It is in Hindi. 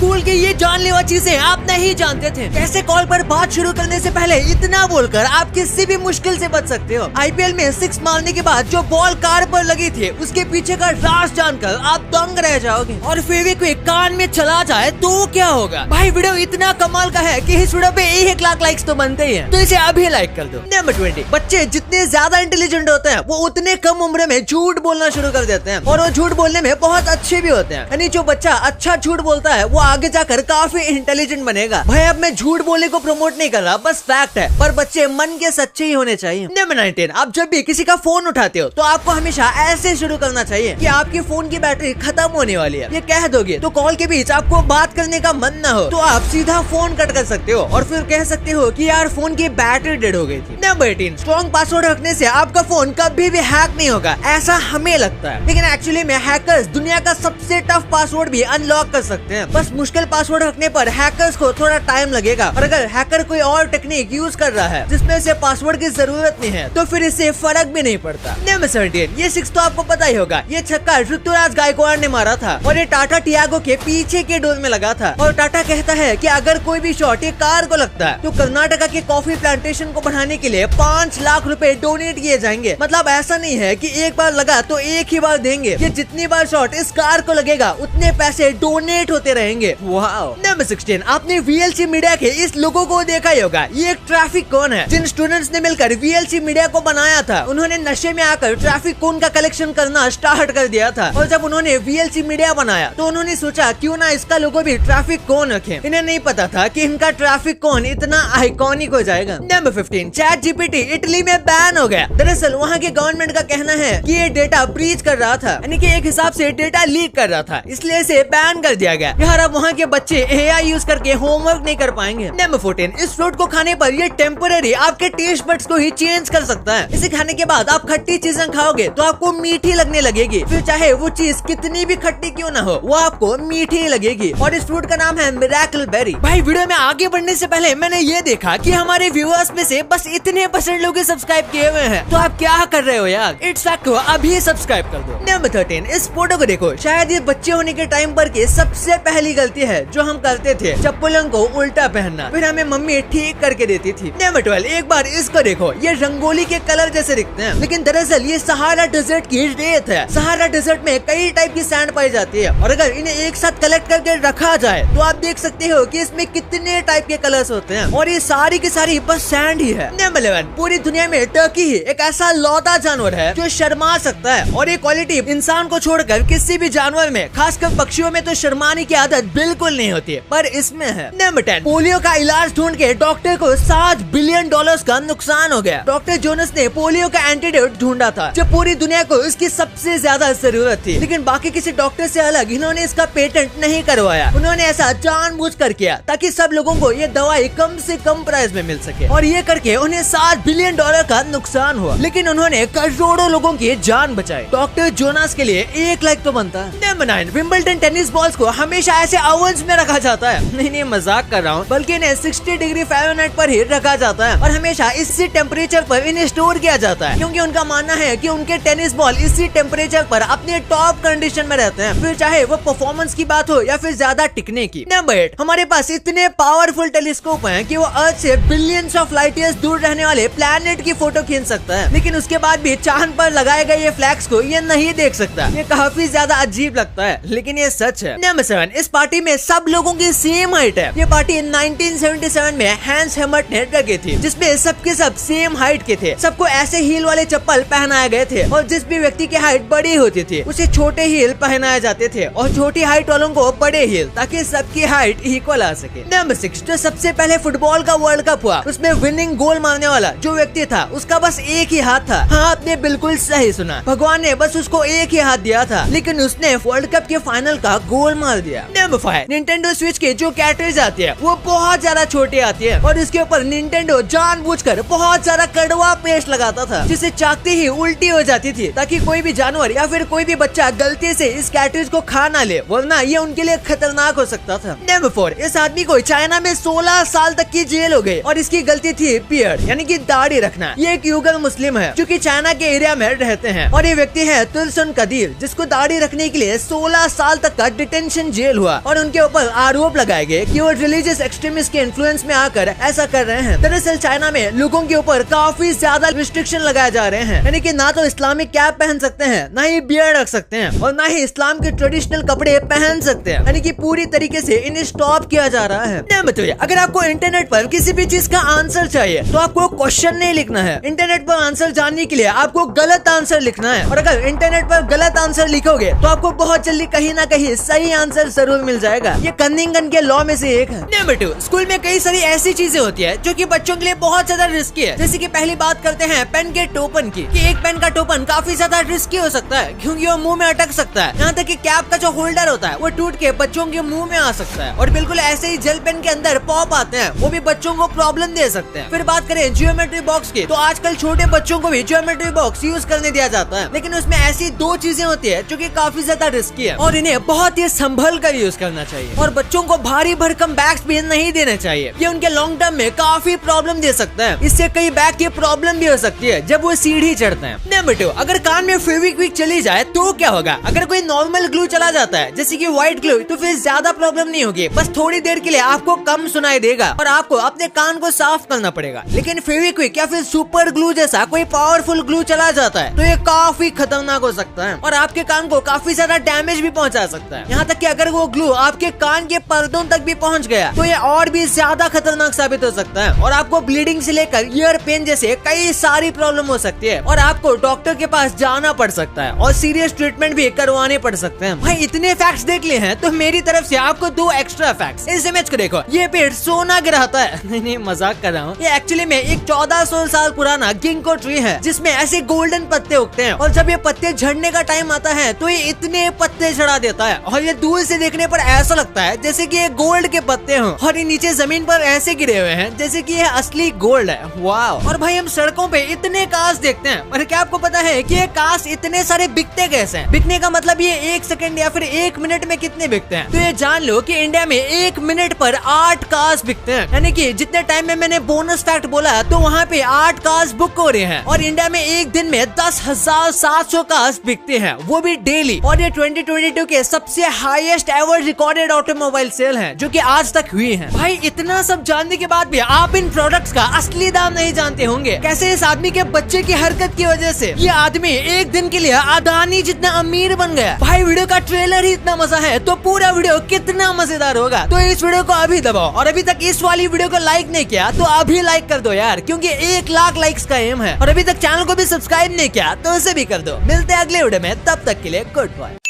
स्कूल की ये जानलेवा चीजें आप नहीं जानते थे। कैसे कॉल पर बात शुरू करने से पहले इतना बोलकर आप किसी भी मुश्किल से बच सकते हो। आईपीएल में 6 मारने के बाद जो बॉल कार पर लगी थी उसके पीछे का राज जानकर आप दंग रह जाओगे। और फेविक्विक कान में चला जाए तो क्या होगा। भाई वीडियो इतना कमाल का है कि इस वीडियो पे 1 लाख लाइक्स तो बनते ही हैं, तो इसे अभी लाइक कर दो। नंबर 20, बच्चे जितने ज्यादा इंटेलिजेंट होते हैं वो उतने कम उम्र में झूठ बोलना शुरू कर देते हैं और वो झूठ बोलने में बहुत अच्छे भी होते हैं। यानी जो बच्चा अच्छा झूठ बोलता है वो आगे जाकर काफी इंटेलिजेंट बनेगा। भाई अब मैं झूठ बोलने को प्रमोट नहीं कर रहा, बस फैक्ट है, पर बच्चे मन के सच्चे ही होने चाहिए। नंबर 19, आप जब भी किसी का फोन उठाते हो तो आपको हमेशा ऐसे शुरू करना चाहिए कि आपके फोन की बैटरी खत्म होने वाली है। ये कह दोगे तो कॉल के बीच आपको बात करने का मन न हो तो आप सीधा फोन कट कर सकते हो और फिर कह सकते हो कि यार फोन की बैटरी डेड हो गई थी। नंबर 18, स्ट्रॉन्ग पासवर्ड रखने से आपका फोन कभी भी हैक नहीं होगा, ऐसा हमें लगता है, लेकिन एक्चुअली में हैकर्स दुनिया का सबसे टफ पासवर्ड भी अनलॉक कर सकते हैं। बस मुश्किल पासवर्ड रखने पर हैकर्स को थोड़ा टाइम लगेगा और अगर हैकर कोई और टेक्निक यूज कर रहा है जिसमें से पासवर्ड की जरूरत नहीं है तो फिर इससे फर्क भी नहीं पड़ता। नंबर 17, ये 6 तो आपको पता ही होगा, ये छक्का ऋतुराज गायकवाड़ ने मारा था और ये टाटा टियागो के पीछे के डोर में लगा था। और टाटा कहता है कि अगर कोई भी शॉट ये कार को लगता है तो कर्नाटका के कॉफी प्लांटेशन को बढ़ाने के लिए 5 लाख रुपए डोनेट किए जाएंगे। मतलब ऐसा नहीं है कि एक बार लगा तो एक ही बार देंगे, ये जितनी बार शॉट इस कार को लगेगा उतने पैसे डोनेट होते रहेंगे। वाओ। नंबर 16, आपने वीएलसी मीडिया के इस लोगो को देखा ही होगा। ये एक ट्रैफिक कोन है जिन स्टूडेंट्स ने मिलकर वीएलसी मीडिया को बनाया था। उन्होंने नशे में आकर ट्रैफिक कोन का कलेक्शन करना स्टार्ट कर दिया था और जब उन्होंने वीएलसी मीडिया बनाया तो उन्होंने सोचा क्यों ना इसका लोगो भी ट्रैफिक कोन रखें। इन्हें नहीं पता था कि इनका ट्रैफिक कोन इतना आइकॉनिक हो जाएगा। नंबर 15, चैट जीपीटी इटली में बैन हो गया। दरअसल वहाँ के गवर्नमेंट का कहना है कि ये डेटा ब्रीच कर रहा था, यानी कि एक हिसाब से डेटा लीक कर रहा था, इसलिए इसे बैन कर दिया गया। यार अब वहाँ के बच्चे एआई यूज करके होमवर्क नहीं कर पाएंगे। नंबर 14, इस फ्रूट को खाने पर ये टेम्पररी आपके टेस्ट बड्स को ही चेंज कर सकता है। इसे खाने के बाद आप खट्टी चीजें खाओगे तो आपको मीठी लगने लगेगी, फिर चाहे वो चीज कितनी भी खट्टी क्यों ना हो वो आपको मीठी लगेगी। और इस फ्रूट का नाम है मिरेकल बेरी। भाई वीडियो में आगे बढ़ने से पहले मैंने ये देखा कि हमारे व्यूअर्स में से बस इतने % लोग सब्सक्राइब किए हुए हैं, तो आप क्या कर रहे हो यार। इट्स फैक्ट को अभी सब्सक्राइब कर दो। नंबर 13, इस फोटो को देखो, शायद ये बच्चे होने के टाइम पर की सबसे पहली गलती है जो हम करते थे, चप्पलों को उल्टा पहनना, फिर हमें मम्मी ठीक करके देती थी। नंबर 12, एक बार इसको देखो, ये रंगोली के कलर जैसे दिखते हैं लेकिन दरअसल ये सहारा डेजर्ट की रेत है। सहारा डेजर्ट में कई टाइप की सैंड पाई जाती है और अगर इन्हें एक साथ कलेक्ट करके रखा जाए तो आप देख सकते हो कि इसमें कितने टाइप के कलर्स होते हैं और ये सारी की सारी बस सैंड ही है। नंबर 11, पूरी दुनिया में टर्की ही एक ऐसा लौता जानवर है जो शर्मा सकता है और ये क्वालिटी इंसान को छोड़कर किसी भी जानवर में, खासकर पक्षियों में तो शर्माने की आदत बिल्कुल नहीं होती है, पर इसमें है। नंबर 10, पोलियो का इलाज ढूंढ के डॉक्टर को $7 बिलियन का नुकसान हो गया। डॉक्टर जोनस ने पोलियो का एंटीडोट ढूंढा था जब पूरी दुनिया को इसकी सबसे ज्यादा जरूरत थी, लेकिन बाकी किसी डॉक्टर से अलग इन्होंने इसका पेटेंट नहीं करवाया। उन्होंने ऐसा जानबूझकर किया ताकि सब लोगों को ये दवाई कम से कम प्राइस में मिल सके और ये करके उन्हें $7 बिलियन का नुकसान हुआ, लेकिन उन्होंने करोड़ों लोगों की जान बचाई। डॉक्टर जोनास के लिए 1 लाइक तो बनता है। नंबर 9, विंबलडन टेनिस बॉल्स को हमेशा ऐसे ओवन्स में रखा जाता है। नहीं मजाक कर रहा हूँ, बल्कि इन्हें 60 डिग्री फ़ारेनहाइट पर ही रखा जाता है और हमेशा इसी टेम्परेचर पर इन्हें स्टोर किया जाता है, क्योंकि उनका मानना है कि उनके टेनिस बॉल इसी टेम्परेचर पर अपने टॉप कंडीशन में रहते हैं, फिर चाहे वो परफॉर्मेंस की बात हो या फिर ज्यादा टिकने की। नंबर 8, हमारे पास इतने पावरफुल टेलीस्कोप हैं कि वो अर्थ से बिलियंस ऑफ लाइट ईयर्स दूर रहने वाले प्लैनेट की फोटो खींच सकता है, लेकिन उसके बाद भी चांद पर लगाए गए ये फ्लैग्स को ये नहीं देख सकता। ये काफी ज्यादा अजीब लगता है, लेकिन ये सच है। नंबर 7, इस पार्टी में सब लोगों की सेम हाइट है। ये पार्टी 1977 में हैंस हेमर्ट ने रखी थी, जिसमें सबके सब सेम हाइट के थे। सबको ऐसे हील वाले चप्पल पहनाए गए थे और जिस भी व्यक्ति की हाइट बड़ी होती थी उसे छोटे हील पहनाए जाते थे और छोटी हाइट वालों को बड़े हील, ताकि सबकी हाइट इक्वल आ सके। नंबर 6, जो सबसे पहले फुटबॉल का वर्ल्ड कप हुआ उसमें विनिंग गोल मारने वाला जो व्यक्ति था उसका बस एक ही हाथ था। हाँ, आपने बिल्कुल सही सुना, भगवान ने बस उसको एक ही हाथ दिया था, लेकिन उसने वर्ल्ड कप के फाइनल का गोल मार दिया। नंबर 5, निंटेंडो स्विच के जो कैटरेज आती है वो बहुत ज्यादा छोटी आती है और इसके ऊपर निंटेंडो जानबूझकर बहुत ज्यादा कड़वा पेस्ट लगाता था, जिसे चाकते ही उल्टी हो जाती थी ताकि कोई भी जानवर या फिर कोई भी बच्चा गलती से इस कैटरेज को खा ना ले, वरना ये उनके लिए खतरनाक हो सकता था। नंबर 4, इस आदमी को चाइना में 16 साल तक की जेल हो गई और इसकी गलती थी बियर्ड यानी कि दाढ़ी रखना। ये एक युगल मुस्लिम है जो कि चाइना के एरिया में रहते हैं और ये व्यक्ति है तुलसन कदीर, जिसको दाढ़ी रखने के लिए 16 साल तक का डिटेंशन जेल हुआ और उनके ऊपर आरोप लगाए गए कि वो रिलीजियस एक्सट्रीमिस्ट के इन्फ्लुएंस में आकर ऐसा कर रहे हैं। दरअसल चाइना में लोगों के ऊपर काफी ज्यादा रिस्ट्रिक्शन लगाए जा रहे हैं, यानी कि ना तो इस्लामिक कैप पहन सकते हैं, ना ही बियर्ड रख सकते हैं और ना ही इस्लाम के ट्रेडिशनल कपड़े पहन सकते हैं, यानी कि पूरी तरीके से इन्हें स्टॉप किया जा रहा है। बताइए, अगर आपको इंटरनेट पर किसी भी चीज का आंसर चाहिए तो आपको क्वेश्चन नहीं लिखना है, इंटरनेट पर आंसर जानने के लिए आपको गलत आंसर लिखना है। और अगर इंटरनेट पर गलत आंसर लिखोगे तो आपको बहुत जल्दी कहीं ना कहीं सही आंसर जरूर मिल जाएगा। ये कनिंगन के लॉ में से एक है। नंबर 2, स्कूल में कई सारी ऐसी चीजें होती है जो कि बच्चों के लिए बहुत ज्यादा रिस्की है। जैसे कि पहली बात करते हैं पेन के टोपन की, कि एक पेन का टोपन काफी ज्यादा रिस्की हो सकता है क्योंकि वो मुंह में अटक सकता है। यहाँ तक कि कैप का जो होल्डर होता है वो टूट के बच्चों के मुंह में आ सकता है। और बिल्कुल ऐसे ही जेल पेन के अंदर पॉप आते हैं, वो भी बच्चों को प्रॉब्लम दे सकते हैं। फिर बात करें ज्योमेट्री बॉक्स की, तो आजकल छोटे बच्चों को भी ज्योमेट्री बॉक्स यूज करने दिया जाता है, लेकिन उसमें ऐसी 2 चीजें होती है जो कि काफी ज्यादा रिस्की है और इन्हें बहुत ही संभल कर यूज करना चाहिए। और बच्चों को भारी भरकम बैग्स भी नहीं देने चाहिए, ये उनके लॉन्ग टर्म में काफी प्रॉब्लम दे सकता है। इससे कई बैग की प्रॉब्लम भी हो सकती है जब वो सीढ़ी चढ़ते हैं। नंबर 2, अगर कान में फेविक्विक चली जाए तो क्या होगा? अगर कोई नॉर्मल ग्लू चला जाता है जैसे कि व्हाइट ग्लू, तो फिर ज्यादा प्रॉब्लम नहीं होगी, बस थोड़ी देर के लिए आपको कम सुनाई देगा और आपको अपने कान को साफ करना पड़ेगा। लेकिन फेविक्विक या फिर सुपर ग्लू जैसा कोई पावरफुल ग्लू चला जाता है तो ये काफी खतरनाक हो सकता है और आपके कान को काफी ज्यादा डैमेज भी पहुंचा सकता है। यहाँ तक कि अगर वो ग्लू आपके कान के पर्दों तक भी पहुंच गया तो ये और भी ज्यादा खतरनाक साबित हो सकता है और आपको ब्लीडिंग से लेकर ईयर पेन जैसे कई सारी प्रॉब्लम हो सकती है और आपको डॉक्टर के पास जाना पड़ सकता है और सीरियस ट्रीटमेंट भी करवाने पड़ सकते हैं। भाई इतने फैक्ट्स देख लिए हैं तो मेरी तरफ से आपको 2 एक्स्ट्रा फैक्ट्स। इस इमेज को देखो, ये पेड़ सोना गिराता है। नहीं मजाक कर रहा हूँ, ये एक्चुअली में एक 1400 साल पुराना गिंको ट्री है जिसमें ऐसे गोल्डन पत्ते उगते हैं और जब ये पत्ते झड़ने का टाइम आता है तो ये इतने पत्ते झड़ा देता है और ये दूर से देखने पर ऐसा लगता है जैसे कि ये गोल्ड के पत्ते हों और ये नीचे जमीन पर ऐसे गिरे हुए हैं जैसे कि ये असली गोल्ड है। वाह। और भाई हम सड़कों पे इतने कांच देखते हैं, पर क्या आपको पता है कि ये कांच इतने सारे बिकते कैसे हैं? बिकने का मतलब ये 1 सेकंड या फिर 1 मिनट में कितने बिकते हैं? तो ये जान लो कि इंडिया में 1 मिनट पर 8 कांच बिकते हैं, यानी कि जितने टाइम में मैंने बोनस फैक्ट बोला तो वहाँ पे 8 कांच बुक हो रहे हैं। और इंडिया में एक दिन में 10,700 कांच बिकते हैं, वो भी डेली। और ये 2022 के सबसे highest ever recorded automobile sale है जो कि आज तक हुई है। भाई इतना सब जानने के बाद भी आप इन प्रोडक्ट्स का असली दाम नहीं जानते होंगे। कैसे इस आदमी के बच्चे की हरकत की वजह से ये आदमी एक दिन के लिए अदानी जितना अमीर बन गया। भाई वीडियो का ट्रेलर ही इतना मजा है तो पूरा वीडियो कितना मजेदार होगा। तो इस वीडियो को अभी दबाओ और अभी तक इस वाली वीडियो को लाइक नहीं किया तो अभी लाइक कर दो यार, क्योंकि 1 लाख लाइक्स का एम है। और अभी तक चैनल को भी सब्सक्राइब नहीं किया तो उसे भी कर दो। मिलते हैं अगले वीडियो में, तब तक के लिए गुड बाय।